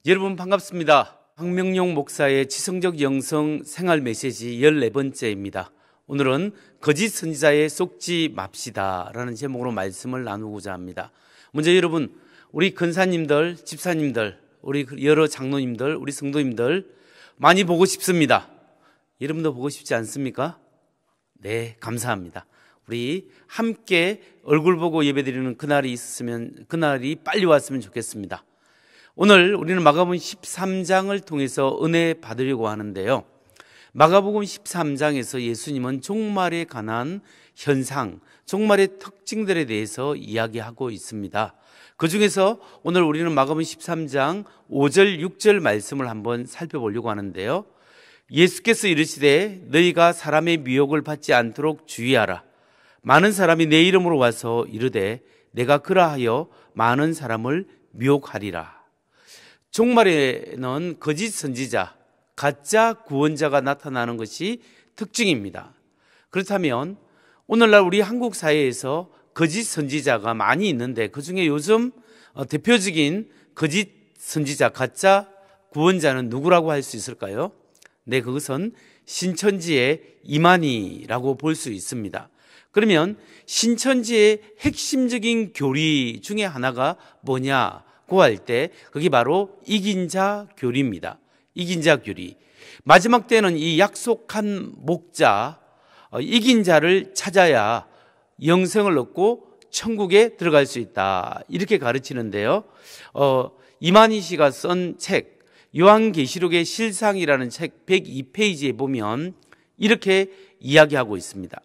여러분 반갑습니다. 황명용 목사의 지성적 영성 생활 메시지 14번째입니다. 오늘은 거짓 선지자에 속지 맙시다 라는 제목으로 말씀을 나누고자 합니다. 먼저 여러분, 우리 권사님들, 집사님들, 우리 여러 장로님들, 우리 성도님들 많이 보고 싶습니다. 여러분도 보고 싶지 않습니까? 네, 감사합니다. 우리 함께 얼굴 보고 예배드리는 그날이 있었으면, 그날이 빨리 왔으면 좋겠습니다. 오늘 우리는 마가복음 13장을 통해서 은혜 받으려고 하는데요. 마가복음 13장에서 예수님은 종말에 관한 현상, 종말의 특징들에 대해서 이야기하고 있습니다. 그 중에서 오늘 우리는 마가복음 13장 5절, 6절 말씀을 한번 살펴보려고 하는데요. 예수께서 이르시되 너희가 사람의 미혹을 받지 않도록 주의하라. 많은 사람이 내 이름으로 와서 이르되 내가 그라하여 많은 사람을 미혹하리라. 종말에는 거짓 선지자, 가짜 구원자가 나타나는 것이 특징입니다. 그렇다면 오늘날 우리 한국 사회에서 거짓 선지자가 많이 있는데 그중에 요즘 대표적인 거짓 선지자, 가짜 구원자는 누구라고 할 수 있을까요? 네, 그것은 신천지의 이만희라고 볼 수 있습니다. 그러면 신천지의 핵심적인 교리 중에 하나가 뭐냐고 할 때 그게 바로 이긴 자 교리입니다. 이긴 자 교리. 마지막 때는 이 약속한 목자, 이긴 자를 찾아야 영생을 얻고 천국에 들어갈 수 있다. 이렇게 가르치는데요. 이만희 씨가 쓴 책, 요한계시록의 실상이라는 책 102페이지에 보면 이렇게 이야기하고 있습니다.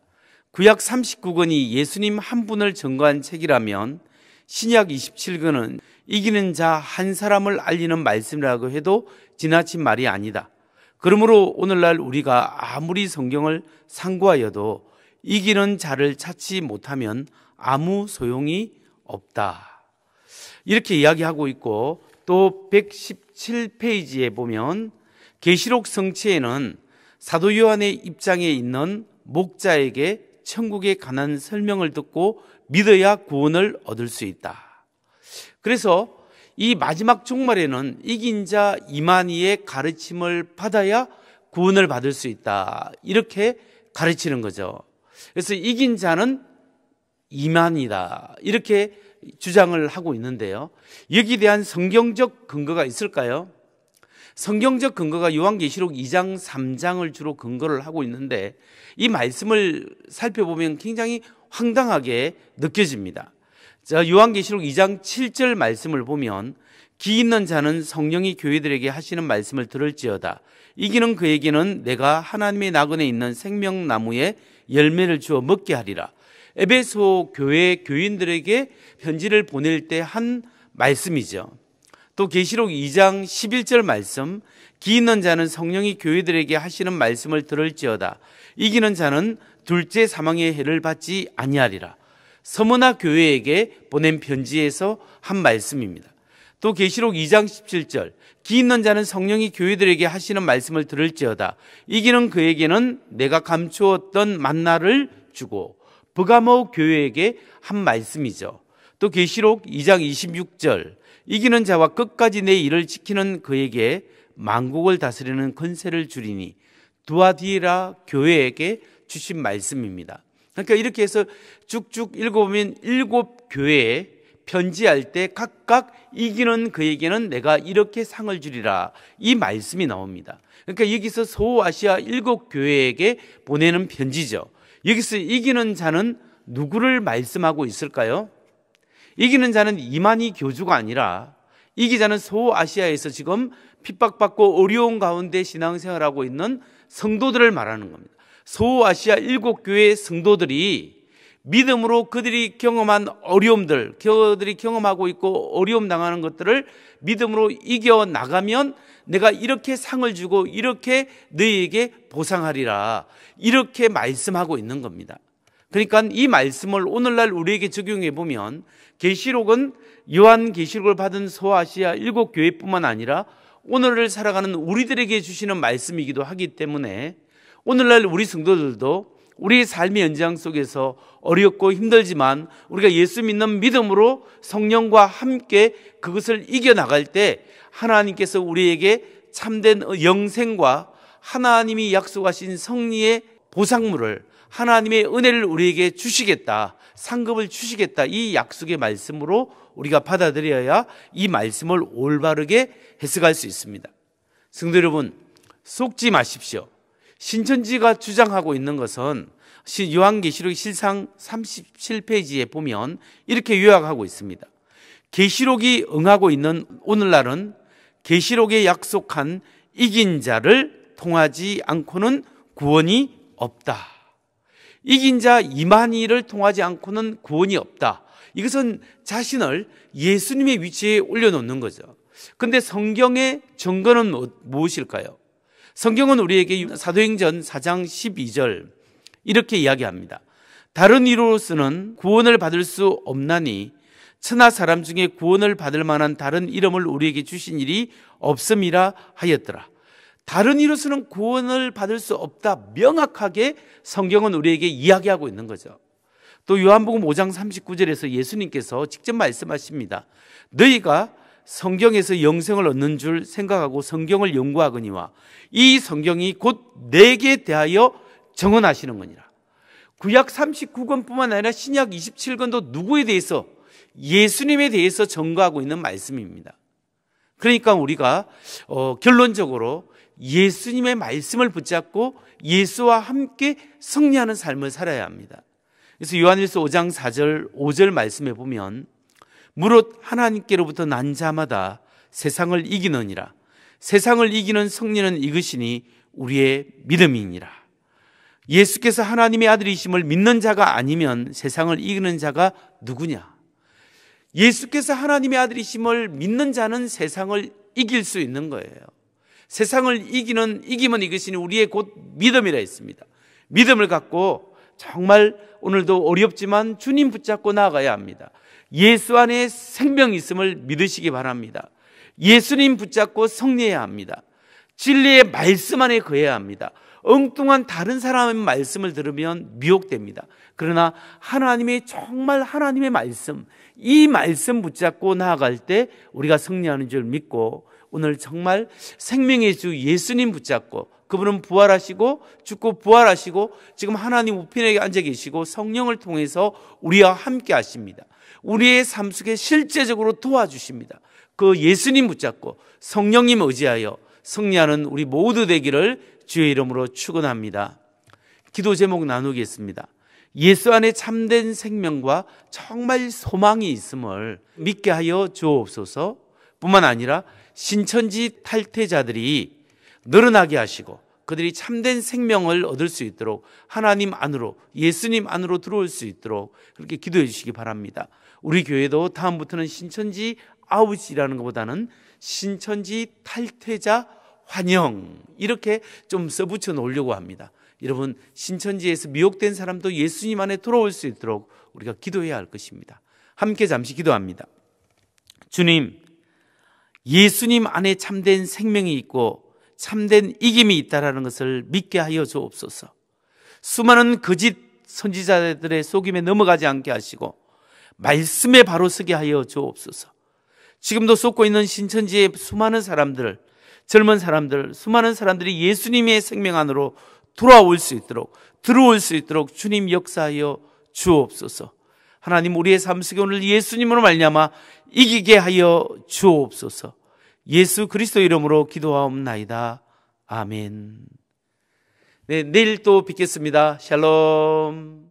구약 39권이 예수님 한 분을 증거한 책이라면 신약 27권은 이기는 자 한 사람을 알리는 말씀이라고 해도 지나친 말이 아니다. 그러므로 오늘날 우리가 아무리 성경을 상고하여도 이기는 자를 찾지 못하면 아무 소용이 없다. 이렇게 이야기하고 있고 또 117페이지에 보면 계시록 성취에는 사도 요한의 입장에 있는 목자에게 천국에 관한 설명을 듣고 믿어야 구원을 얻을 수 있다. 그래서 이 마지막 종말에는 이긴 자 이만희의 가르침을 받아야 구원을 받을 수 있다. 이렇게 가르치는 거죠. 그래서 이긴 자는 이만희다. 이렇게 주장을 하고 있는데요. 여기에 대한 성경적 근거가 있을까요? 성경적 근거가 요한계시록 2장, 3장을 주로 근거를 하고 있는데 이 말씀을 살펴보면 굉장히 황당하게 느껴집니다. 자, 요한계시록 2장 7절 말씀을 보면 기 있는 자는 성령이 교회들에게 하시는 말씀을 들을지어다. 이기는 그에게는 내가 하나님의 나그네에 있는 생명나무의 열매를 주어 먹게 하리라. 에베소 교회 교인들에게 편지를 보낼 때 한 말씀이죠. 또 계시록 2장 11절 말씀, 기 있는 자는 성령이 교회들에게 하시는 말씀을 들을지어다. 이기는 자는 둘째 사망의 해를 받지 아니하리라. 서머나 교회에게 보낸 편지에서 한 말씀입니다. 또 계시록 2장 17절, 기 있는 자는 성령이 교회들에게 하시는 말씀을 들을지어다. 이기는 그에게는 내가 감추었던 만나를 주고, 버가모 교회에게 한 말씀이죠. 또 계시록 2장 26절, 이기는 자와 끝까지 내 일을 지키는 그에게 만국을 다스리는 권세를 주리니 두아디라 교회에게 주신 말씀입니다. 그러니까 이렇게 해서 쭉쭉 읽어보면 7교회에 편지할 때 각각 이기는 그에게는 내가 이렇게 상을 주리라 이 말씀이 나옵니다. 그러니까 여기서 소아시아 7교회에게 보내는 편지죠. 여기서 이기는 자는 누구를 말씀하고 있을까요? 이기는 자는 이만희 교주가 아니라 이기자는 소아시아에서 지금 핍박받고 어려운 가운데 신앙생활하고 있는 성도들을 말하는 겁니다. 소아시아 7교회 성도들이 믿음으로 그들이 경험한 어려움들, 그들이 경험하고 있고 어려움 당하는 것들을 믿음으로 이겨나가면 내가 이렇게 상을 주고 이렇게 너희에게 보상하리라 이렇게 말씀하고 있는 겁니다. 그러니까 이 말씀을 오늘날 우리에게 적용해 보면 계시록은 요한계시록을 받은 소아시아 7교회뿐만 아니라 오늘을 살아가는 우리들에게 주시는 말씀이기도 하기 때문에 오늘날 우리 성도들도 우리 삶의 연장 속에서 어렵고 힘들지만 우리가 예수 믿는 믿음으로 성령과 함께 그것을 이겨나갈 때 하나님께서 우리에게 참된 영생과 하나님이 약속하신 승리의 보상물을, 하나님의 은혜를 우리에게 주시겠다, 상급을 주시겠다, 이 약속의 말씀으로 우리가 받아들여야 이 말씀을 올바르게 해석할 수 있습니다. 성도 여러분, 속지 마십시오. 신천지가 주장하고 있는 것은 요한계시록 실상 37페이지에 보면 이렇게 요약하고 있습니다. 계시록이 응하고 있는 오늘날은 계시록에 약속한 이긴 자를 통하지 않고는 구원이 없다. 이긴 자 이만희를 통하지 않고는 구원이 없다. 이것은 자신을 예수님의 위치에 올려놓는 거죠. 그런데 성경의 증거는 무엇일까요? 성경은 우리에게 사도행전 4장 12절 이렇게 이야기합니다. 다른 이로서는 구원을 받을 수 없나니 천하 사람 중에 구원을 받을 만한 다른 이름을 우리에게 주신 일이 없음이라 하였더라. 다른 이로서는 구원을 받을 수 없다, 명확하게 성경은 우리에게 이야기하고 있는 거죠. 또 요한복음 5장 39절에서 예수님께서 직접 말씀하십니다. 너희가 성경에서 영생을 얻는 줄 생각하고 성경을 연구하거니와 이 성경이 곧 내게 대하여 정언하시는 거니라. 구약 39권뿐만 아니라 신약 27권도 누구에 대해서? 예수님에 대해서 증거하고 있는 말씀입니다. 그러니까 우리가 결론적으로 예수님의 말씀을 붙잡고 예수와 함께 승리하는 삶을 살아야 합니다. 그래서 요한일서 5장 4절 5절 말씀에 보면 무릇 하나님께로부터 난 자마다 세상을 이기느니라. 세상을 이기는 승리는 이것이니 우리의 믿음이니라. 예수께서 하나님의 아들이심을 믿는 자가 아니면 세상을 이기는 자가 누구냐? 예수께서 하나님의 아들이심을 믿는 자는 세상을 이길 수 있는 거예요. 세상을 이기면 이것이니 우리의 곧 믿음이라 했습니다. 믿음을 갖고 정말 오늘도 어렵지만 주님 붙잡고 나아가야 합니다. 예수 안에 생명이 있음을 믿으시기 바랍니다. 예수님 붙잡고 승리해야 합니다. 진리의 말씀 안에 거해야 합니다. 엉뚱한 다른 사람의 말씀을 들으면 미혹됩니다. 그러나 하나님의 정말 하나님의 말씀, 이 말씀 붙잡고 나아갈 때 우리가 승리하는 줄 믿고 오늘 정말 생명의 주 예수님 붙잡고 그분은 부활하시고 죽고 부활하시고 지금 하나님 우편에 앉아 계시고 성령을 통해서 우리와 함께 하십니다. 우리의 삶 속에 실제적으로 도와주십니다. 그 예수님 붙잡고 성령님 의지하여 승리하는 우리 모두 되기를 주의 이름으로 축원합니다. 기도 제목 나누겠습니다. 예수 안에 참된 생명과 정말 소망이 있음을 믿게 하여 주옵소서. 뿐만 아니라 신천지 탈퇴자들이 늘어나게 하시고 그들이 참된 생명을 얻을 수 있도록 하나님 안으로 예수님 안으로 들어올 수 있도록 그렇게 기도해 주시기 바랍니다. 우리 교회도 다음부터는 신천지 아웃이라는 것보다는 신천지 탈퇴자 환영 이렇게 좀 써붙여 놓으려고 합니다. 여러분, 신천지에서 미혹된 사람도 예수님 안에 돌아올 수 있도록 우리가 기도해야 할 것입니다. 함께 잠시 기도합니다. 주님, 예수님 안에 참된 생명이 있고 참된 이김이 있다는 것을 믿게 하여 주옵소서. 수많은 거짓 선지자들의 속임에 넘어가지 않게 하시고 말씀에 바로 서게 하여 주옵소서. 지금도 쏟고 있는 신천지의 수많은 사람들, 젊은 사람들, 수많은 사람들이 예수님의 생명 안으로 돌아올 수 있도록, 들어올 수 있도록 주님 역사하여 주옵소서. 하나님, 우리의 삶 속에 오늘 예수님으로 말미암아 이기게 하여 주옵소서. 예수 그리스도 이름으로 기도하옵나이다. 아멘. 네, 내일 또 뵙겠습니다. 샬롬.